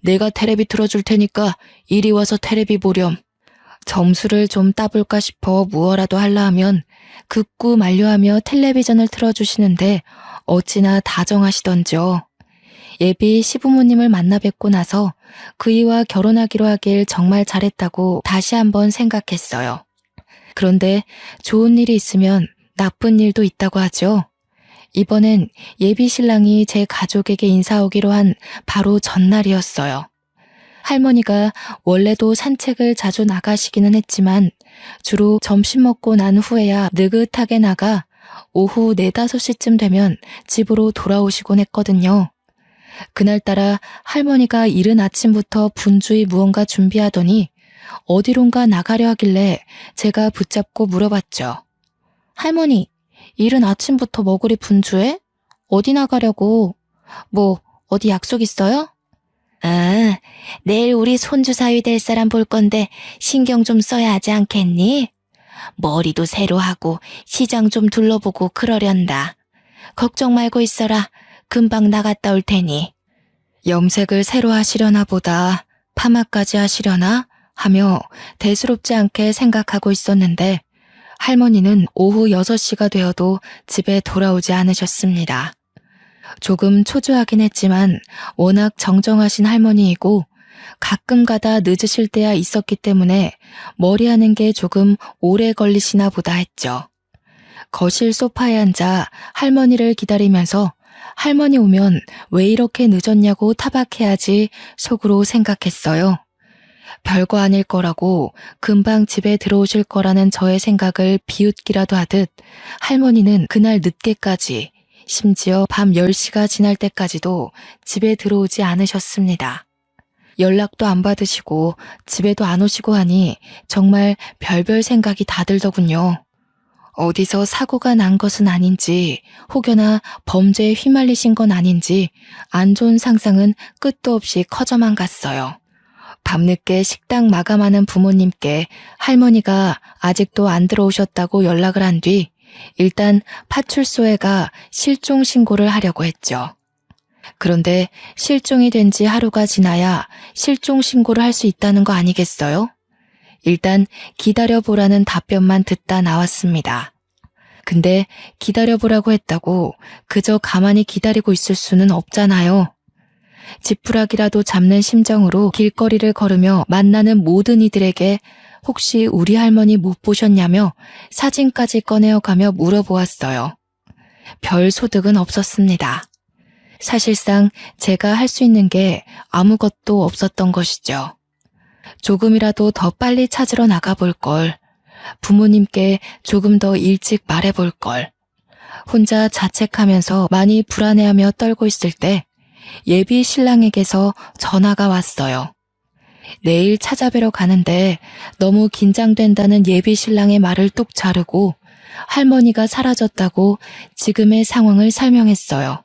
내가 테레비 틀어줄 테니까 이리 와서 테레비 보렴. 점수를 좀 따볼까 싶어 무어라도 하려 하면 극구 만류하며 텔레비전을 틀어주시는데 어찌나 다정하시던지요. 예비 시부모님을 만나 뵙고 나서 그이와 결혼하기로 하길 정말 잘했다고 다시 한번 생각했어요. 그런데 좋은 일이 있으면 나쁜 일도 있다고 하죠. 이번엔 예비 신랑이 제 가족에게 인사오기로 한 바로 전날이었어요. 할머니가 원래도 산책을 자주 나가시기는 했지만 주로 점심 먹고 난 후에야 느긋하게 나가 오후 4, 5시쯤 되면 집으로 돌아오시곤 했거든요. 그날따라 할머니가 이른 아침부터 분주히 무언가 준비하더니 어디론가 나가려 하길래 제가 붙잡고 물어봤죠. 할머니, 이른 아침부터 뭐 그리 분주해? 어디 나가려고? 뭐 어디 약속 있어요? 아, 내일 우리 손주 사위 될 사람 볼 건데 신경 좀 써야 하지 않겠니? 머리도 새로 하고 시장 좀 둘러보고 그러련다. 걱정 말고 있어라. 금방 나갔다 올 테니. 염색을 새로 하시려나 보다, 파마까지 하시려나 하며 대수롭지 않게 생각하고 있었는데 할머니는 오후 6시가 되어도 집에 돌아오지 않으셨습니다. 조금 초조하긴 했지만 워낙 정정하신 할머니이고 가끔 가다 늦으실 때야 있었기 때문에 머리하는 게 조금 오래 걸리시나 보다 했죠. 거실 소파에 앉아 할머니를 기다리면서 할머니 오면 왜 이렇게 늦었냐고 타박해야지 속으로 생각했어요. 별거 아닐 거라고 금방 집에 들어오실 거라는 저의 생각을 비웃기라도 하듯 할머니는 그날 늦게까지, 심지어 밤 10시가 지날 때까지도 집에 들어오지 않으셨습니다. 연락도 안 받으시고 집에도 안 오시고 하니 정말 별별 생각이 다 들더군요. 어디서 사고가 난 것은 아닌지, 혹여나 범죄에 휘말리신 건 아닌지 안 좋은 상상은 끝도 없이 커져만 갔어요. 밤늦게 식당 마감하는 부모님께 할머니가 아직도 안 들어오셨다고 연락을 한 뒤 일단 파출소에 가 실종 신고를 하려고 했죠. 그런데 실종이 된 지 하루가 지나야 실종 신고를 할 수 있다는 거 아니겠어요? 일단 기다려보라는 답변만 듣다 나왔습니다. 근데 기다려보라고 했다고 그저 가만히 기다리고 있을 수는 없잖아요. 지푸라기라도 잡는 심정으로 길거리를 걸으며 만나는 모든 이들에게 혹시 우리 할머니 못 보셨냐며 사진까지 꺼내어가며 물어보았어요. 별 소득은 없었습니다. 사실상 제가 할 수 있는 게 아무것도 없었던 것이죠. 조금이라도 더 빨리 찾으러 나가볼 걸, 부모님께 조금 더 일찍 말해볼 걸, 혼자 자책하면서 많이 불안해하며 떨고 있을 때 예비 신랑에게서 전화가 왔어요. 내일 찾아뵈러 가는데 너무 긴장된다는 예비 신랑의 말을 뚝 자르고 할머니가 사라졌다고 지금의 상황을 설명했어요.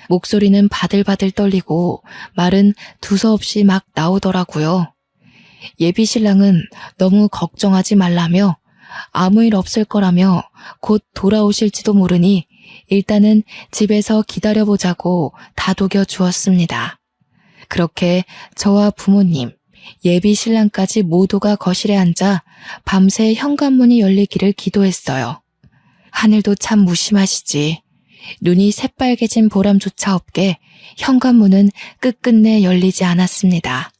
목소리는 바들바들 떨리고 말은 두서없이 막 나오더라고요. 예비 신랑은 너무 걱정하지 말라며 아무 일 없을 거라며 곧 돌아오실지도 모르니 일단은 집에서 기다려보자고 다독여 주었습니다. 그렇게 저와 부모님, 예비 신랑까지 모두가 거실에 앉아 밤새 현관문이 열리기를 기도했어요. 하늘도 참 무심하시지. 눈이 새빨개진 보람조차 없게 현관문은 끝끝내 열리지 않았습니다.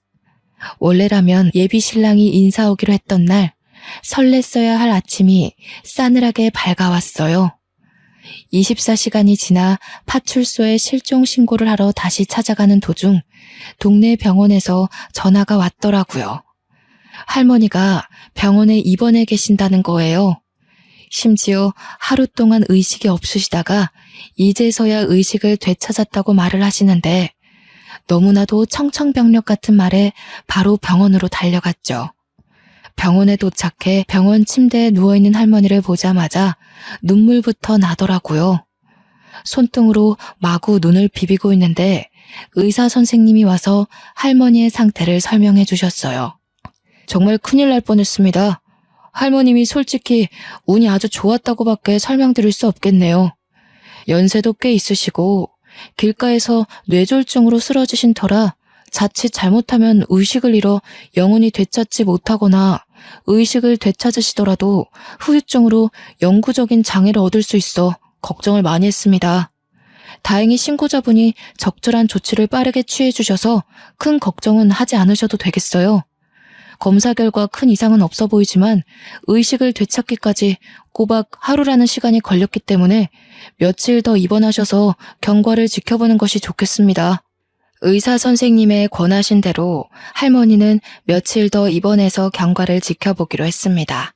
원래라면 예비 신랑이 인사 오기로 했던 날 설렜어야 할 아침이 싸늘하게 밝아왔어요. 24시간이 지나 파출소에 실종 신고를 하러 다시 찾아가는 도중 동네 병원에서 전화가 왔더라고요. 할머니가 병원에 입원해 계신다는 거예요. 심지어 하루 동안 의식이 없으시다가 이제서야 의식을 되찾았다고 말을 하시는데 너무나도 청천벽력 같은 말에 바로 병원으로 달려갔죠. 병원에 도착해 병원 침대에 누워있는 할머니를 보자마자 눈물부터 나더라고요. 손등으로 마구 눈을 비비고 있는데 의사 선생님이 와서 할머니의 상태를 설명해 주셨어요. 정말 큰일 날 뻔했습니다. 할머님이 솔직히 운이 아주 좋았다고밖에 설명드릴 수 없겠네요. 연세도 꽤 있으시고 길가에서 뇌졸중으로 쓰러지신 터라 자칫 잘못하면 의식을 잃어 영혼이 되찾지 못하거나 의식을 되찾으시더라도 후유증으로 영구적인 장애를 얻을 수 있어 걱정을 많이 했습니다. 다행히 신고자분이 적절한 조치를 빠르게 취해 주셔서 큰 걱정은 하지 않으셔도 되겠어요. 검사 결과 큰 이상은 없어 보이지만 의식을 되찾기까지 꼬박 하루라는 시간이 걸렸기 때문에 며칠 더 입원하셔서 경과를 지켜보는 것이 좋겠습니다. 의사 선생님의 권하신 대로 할머니는 며칠 더 입원해서 경과를 지켜보기로 했습니다.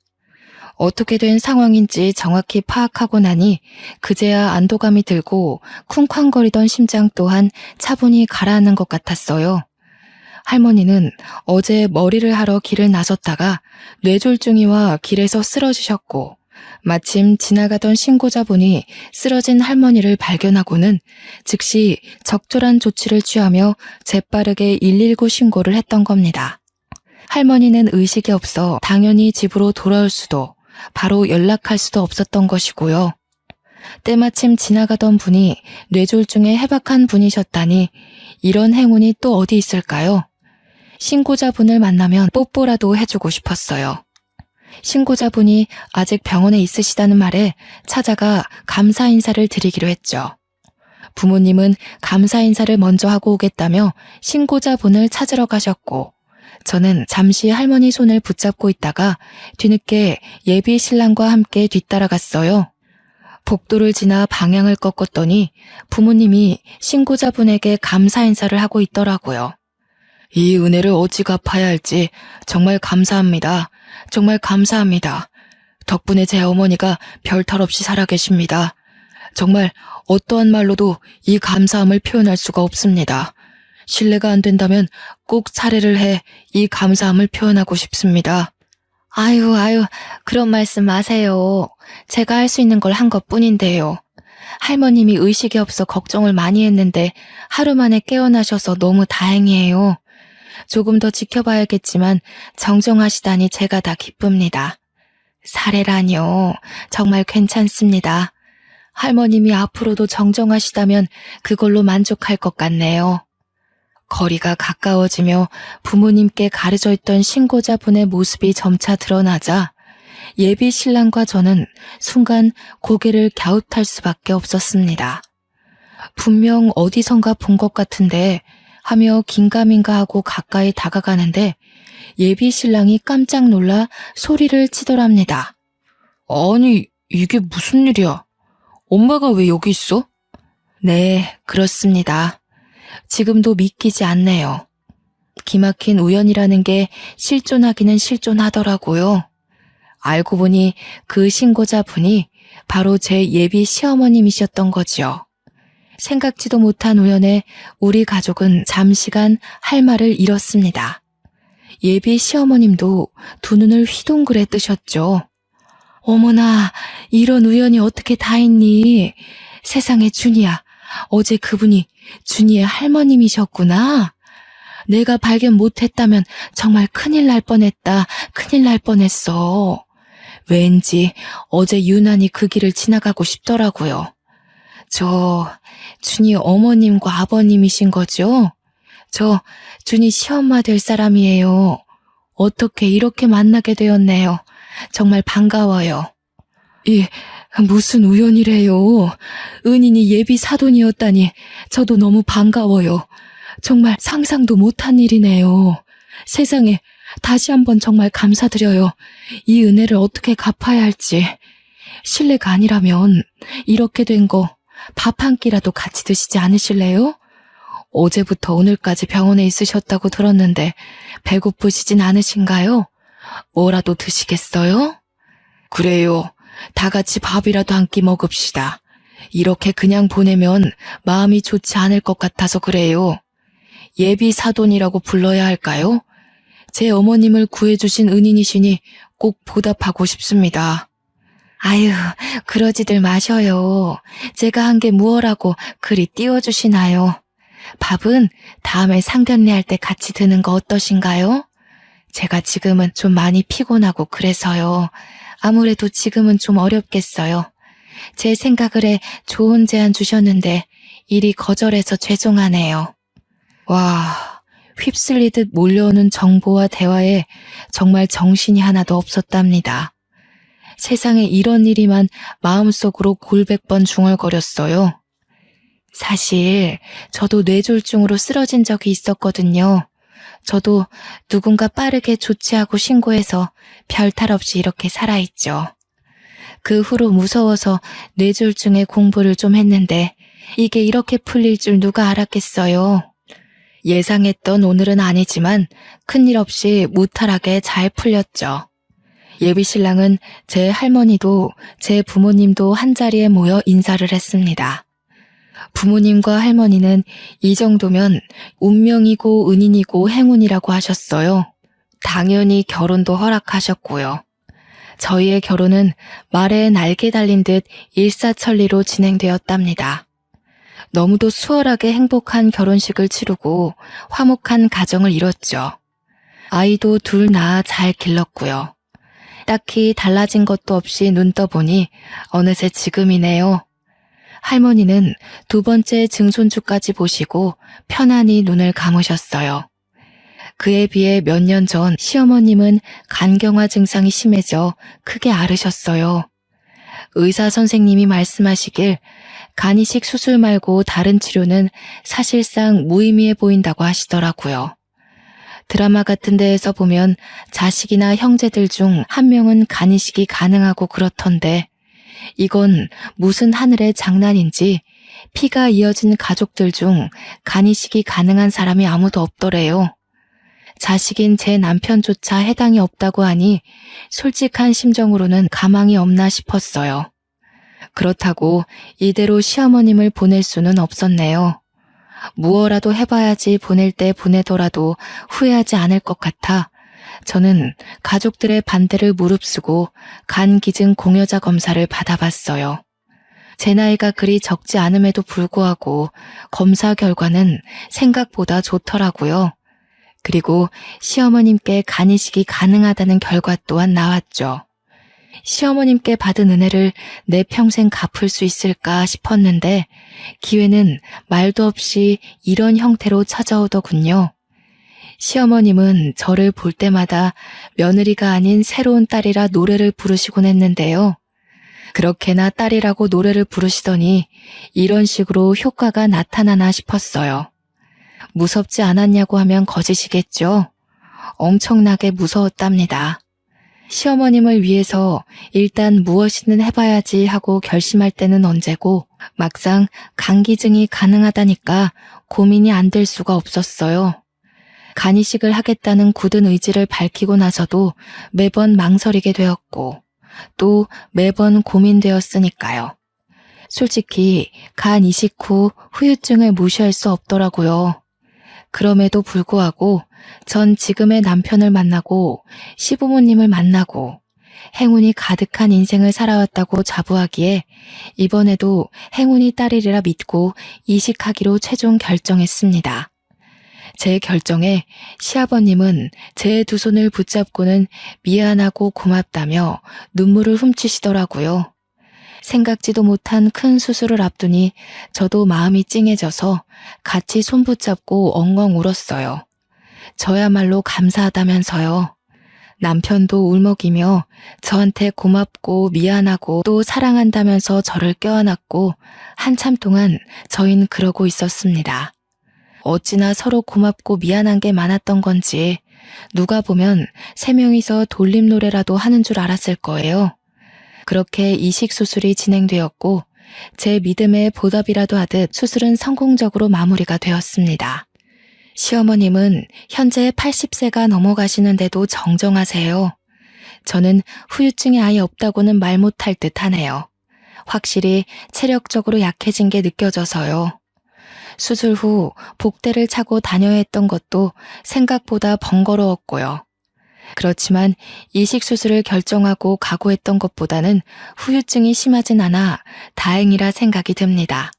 어떻게 된 상황인지 정확히 파악하고 나니 그제야 안도감이 들고 쿵쾅거리던 심장 또한 차분히 가라앉는 것 같았어요. 할머니는 어제 머리를 하러 길을 나섰다가 뇌졸중이 와 길에서 쓰러지셨고 마침 지나가던 신고자분이 쓰러진 할머니를 발견하고는 즉시 적절한 조치를 취하며 재빠르게 119 신고를 했던 겁니다. 할머니는 의식이 없어 당연히 집으로 돌아올 수도 바로 연락할 수도 없었던 것이고요. 때마침 지나가던 분이 뇌졸중에 해박한 분이셨다니 이런 행운이 또 어디 있을까요? 신고자분을 만나면 뽀뽀라도 해주고 싶었어요. 신고자분이 아직 병원에 있으시다는 말에 찾아가 감사 인사를 드리기로 했죠. 부모님은 감사 인사를 먼저 하고 오겠다며 신고자분을 찾으러 가셨고 저는 잠시 할머니 손을 붙잡고 있다가 뒤늦게 예비 신랑과 함께 뒤따라갔어요. 복도를 지나 방향을 꺾었더니 부모님이 신고자분에게 감사 인사를 하고 있더라고요. 이 은혜를 어찌 갚아야 할지 정말 감사합니다. 정말 감사합니다. 덕분에 제 어머니가 별탈 없이 살아계십니다. 정말 어떠한 말로도 이 감사함을 표현할 수가 없습니다. 신뢰가 안 된다면 꼭 차례를 해 이 감사함을 표현하고 싶습니다. 아유, 그런 말씀 마세요. 제가 할 수 있는 걸 한 것뿐인데요. 할머님이 의식이 없어 걱정을 많이 했는데 하루 만에 깨어나셔서 너무 다행이에요. 조금 더 지켜봐야겠지만 정정하시다니 제가 다 기쁩니다. 사례라뇨. 정말 괜찮습니다. 할머님이 앞으로도 정정하시다면 그걸로 만족할 것 같네요. 거리가 가까워지며 부모님께 가려져 있던 신고자분의 모습이 점차 드러나자 예비 신랑과 저는 순간 고개를 갸웃할 수밖에 없었습니다. 분명 어디선가 본 것 같은데 하며 긴가민가하고 가까이 다가가는데 예비 신랑이 깜짝 놀라 소리를 치더랍니다. 아니, 이게 무슨 일이야? 엄마가 왜 여기 있어? 네, 그렇습니다. 지금도 믿기지 않네요. 기막힌 우연이라는 게 실존하기는 실존하더라고요. 알고 보니 그 신고자분이 바로 제 예비 시어머님이셨던 거지요. 생각지도 못한 우연에 우리 가족은 잠시간 할 말을 잃었습니다. 예비 시어머님도 두 눈을 휘둥그레 뜨셨죠. 어머나, 이런 우연이 어떻게 다 있니? 세상에 준이야, 어제 그분이 준이의 할머님이셨구나. 내가 발견 못했다면 정말 큰일 날 뻔했다. 큰일 날 뻔했어. 왠지 어제 유난히 그 길을 지나가고 싶더라고요. 저 준이 어머님과 아버님이신 거죠? 저 준이 시엄마 될 사람이에요. 어떻게 이렇게 만나게 되었네요. 정말 반가워요. 무슨 우연이래요. 은인이 예비 사돈이었다니 저도 너무 반가워요. 정말 상상도 못한 일이네요. 세상에, 다시 한번 정말 감사드려요. 이 은혜를 어떻게 갚아야 할지. 실례가 아니라면 이렇게 된 거 밥 한 끼라도 같이 드시지 않으실래요? 어제부터 오늘까지 병원에 있으셨다고 들었는데 배고프시진 않으신가요? 뭐라도 드시겠어요? 그래요. 다 같이 밥이라도 한 끼 먹읍시다. 이렇게 그냥 보내면 마음이 좋지 않을 것 같아서 그래요. 예비 사돈이라고 불러야 할까요? 제 어머님을 구해주신 은인이시니 꼭 보답하고 싶습니다. 아유, 그러지들 마셔요. 제가 한 게 무엇라고 그리 띄워주시나요? 밥은 다음에 상견례 할 때 같이 드는 거 어떠신가요? 제가 지금은 좀 많이 피곤하고 그래서요. 아무래도 지금은 좀 어렵겠어요. 제 생각을 해 좋은 제안 주셨는데 일이 거절해서 죄송하네요. 와, 휩쓸리듯 몰려오는 정보와 대화에 정말 정신이 하나도 없었답니다. 세상에 이런 일이만 마음속으로 골백번 중얼거렸어요. 사실 저도 뇌졸중으로 쓰러진 적이 있었거든요. 저도 누군가 빠르게 조치하고 신고해서 별탈 없이 이렇게 살아있죠. 그 후로 무서워서 뇌졸중에 공부를 좀 했는데 이게 이렇게 풀릴 줄 누가 알았겠어요. 예상했던 오늘은 아니지만 큰일 없이 무탈하게 잘 풀렸죠. 예비신랑은 제 할머니도 제 부모님도 한자리에 모여 인사를 했습니다. 부모님과 할머니는 이 정도면 운명이고 은인이고 행운이라고 하셨어요. 당연히 결혼도 허락하셨고요. 저희의 결혼은 말에 날개 달린 듯 일사천리로 진행되었답니다. 너무도 수월하게 행복한 결혼식을 치르고 화목한 가정을 이뤘죠. 아이도 둘 낳아 잘 길렀고요. 딱히 달라진 것도 없이 눈 떠보니 어느새 지금이네요. 할머니는 두 번째 증손주까지 보시고 편안히 눈을 감으셨어요. 그에 비해 몇 년 전 시어머님은 간경화 증상이 심해져 크게 앓으셨어요. 의사 선생님이 말씀하시길 간이식 수술 말고 다른 치료는 사실상 무의미해 보인다고 하시더라고요. 드라마 같은 데에서 보면 자식이나 형제들 중 한 명은 간이식이 가능하고 그렇던데 이건 무슨 하늘의 장난인지 피가 이어진 가족들 중 간이식이 가능한 사람이 아무도 없더래요. 자식인 제 남편조차 해당이 없다고 하니 솔직한 심정으로는 가망이 없나 싶었어요. 그렇다고 이대로 시어머님을 보낼 수는 없었네요. 무엇라도 해봐야지 보낼 때 보내더라도 후회하지 않을 것 같아 저는 가족들의 반대를 무릅쓰고 간기증 공여자 검사를 받아봤어요. 제 나이가 그리 적지 않음에도 불구하고 검사 결과는 생각보다 좋더라고요. 그리고 시어머님께 간이식이 가능하다는 결과 또한 나왔죠. 시어머님께 받은 은혜를 내 평생 갚을 수 있을까 싶었는데 기회는 말도 없이 이런 형태로 찾아오더군요. 시어머님은 저를 볼 때마다 며느리가 아닌 새로운 딸이라 노래를 부르시곤 했는데요. 그렇게나 딸이라고 노래를 부르시더니 이런 식으로 효과가 나타나나 싶었어요. 무섭지 않았냐고 하면 거짓이겠죠. 엄청나게 무서웠답니다. 시어머님을 위해서 일단 무엇이든 해봐야지 하고 결심할 때는 언제고 막상 간기증이 가능하다니까 고민이 안 될 수가 없었어요. 간이식을 하겠다는 굳은 의지를 밝히고 나서도 매번 망설이게 되었고 또 매번 고민되었으니까요. 솔직히 간 이식 후 후유증을 무시할 수 없더라고요. 그럼에도 불구하고 전 지금의 남편을 만나고 시부모님을 만나고 행운이 가득한 인생을 살아왔다고 자부하기에 이번에도 행운이 따르리라 믿고 이식하기로 최종 결정했습니다. 제 결정에 시아버님은 제 두 손을 붙잡고는 미안하고 고맙다며 눈물을 훔치시더라고요. 생각지도 못한 큰 수술을 앞두니 저도 마음이 찡해져서 같이 손 붙잡고 엉엉 울었어요. 저야말로 감사하다면서요. 남편도 울먹이며 저한테 고맙고 미안하고 또 사랑한다면서 저를 껴안았고 한참 동안 저희는 그러고 있었습니다. 어찌나 서로 고맙고 미안한 게 많았던 건지 누가 보면 세 명이서 돌림 노래라도 하는 줄 알았을 거예요. 그렇게 이식 수술이 진행되었고 제 믿음에 보답이라도 하듯 수술은 성공적으로 마무리가 되었습니다. 시어머님은 현재 80세가 넘어가시는데도 정정하세요. 저는 후유증이 아예 없다고는 말 못할 듯 하네요. 확실히 체력적으로 약해진 게 느껴져서요. 수술 후 복대를 차고 다녀야 했던 것도 생각보다 번거로웠고요. 그렇지만 이식 수술을 결정하고 각오했던 것보다는 후유증이 심하진 않아 다행이라 생각이 듭니다.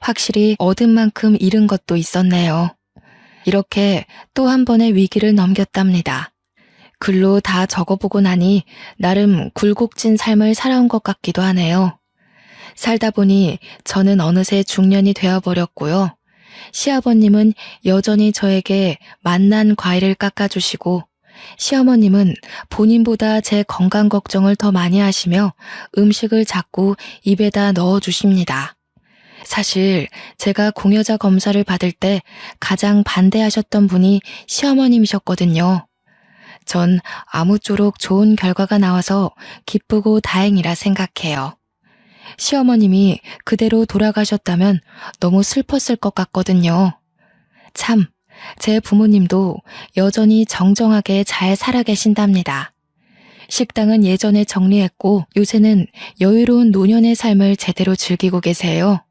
확실히 얻은 만큼 잃은 것도 있었네요. 이렇게 또 한 번의 위기를 넘겼답니다. 글로 다 적어보고 나니 나름 굴곡진 삶을 살아온 것 같기도 하네요. 살다 보니 저는 어느새 중년이 되어버렸고요. 시아버님은 여전히 저에게 맛난 과일을 깎아주시고 시어머님은 본인보다 제 건강 걱정을 더 많이 하시며 음식을 자꾸 입에다 넣어주십니다. 사실 제가 공여자 검사를 받을 때 가장 반대하셨던 분이 시어머님이셨거든요. 전 아무쪼록 좋은 결과가 나와서 기쁘고 다행이라 생각해요. 시어머님이 그대로 돌아가셨다면 너무 슬펐을 것 같거든요. 참, 제 부모님도 여전히 정정하게 잘 살아 계신답니다. 식당은 예전에 정리했고 요새는 여유로운 노년의 삶을 제대로 즐기고 계세요.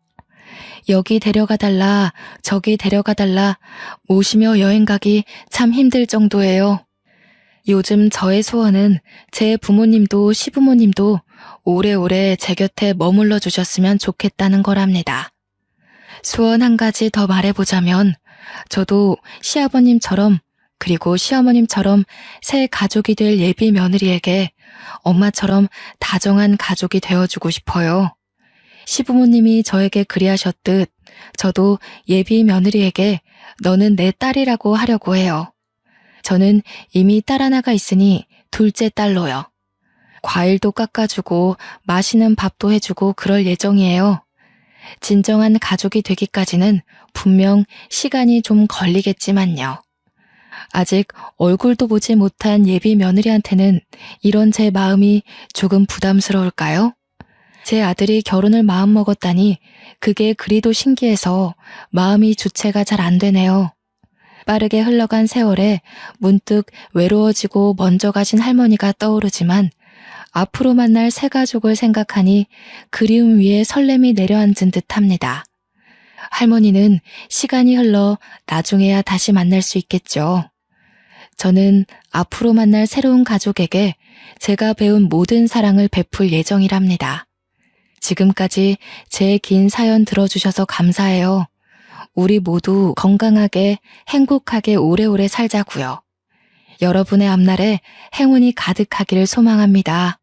여기 데려가달라, 저기 데려가달라, 모시며 여행 가기 참 힘들 정도예요. 요즘 저의 소원은 제 부모님도 시부모님도 오래오래 제 곁에 머물러 주셨으면 좋겠다는 거랍니다. 소원 한 가지 더 말해보자면 저도 시아버님처럼 그리고 시어머님처럼 새 가족이 될 예비 며느리에게 엄마처럼 다정한 가족이 되어주고 싶어요. 시부모님이 저에게 그리하셨듯 저도 예비 며느리에게 너는 내 딸이라고 하려고 해요. 저는 이미 딸 하나가 있으니 둘째 딸로요. 과일도 깎아주고 맛있는 밥도 해주고 그럴 예정이에요. 진정한 가족이 되기까지는 분명 시간이 좀 걸리겠지만요. 아직 얼굴도 보지 못한 예비 며느리한테는 이런 제 마음이 조금 부담스러울까요? 제 아들이 결혼을 마음먹었다니 그게 그리도 신기해서 마음이 주체가 잘 안 되네요. 빠르게 흘러간 세월에 문득 외로워지고 먼저 가신 할머니가 떠오르지만 앞으로 만날 새 가족을 생각하니 그리움 위에 설렘이 내려앉은 듯합니다. 할머니는 시간이 흘러 나중에야 다시 만날 수 있겠죠. 저는 앞으로 만날 새로운 가족에게 제가 배운 모든 사랑을 베풀 예정이랍니다. 지금까지 제 긴 사연 들어주셔서 감사해요. 우리 모두 건강하게 행복하게 오래오래 살자고요. 여러분의 앞날에 행운이 가득하기를 소망합니다.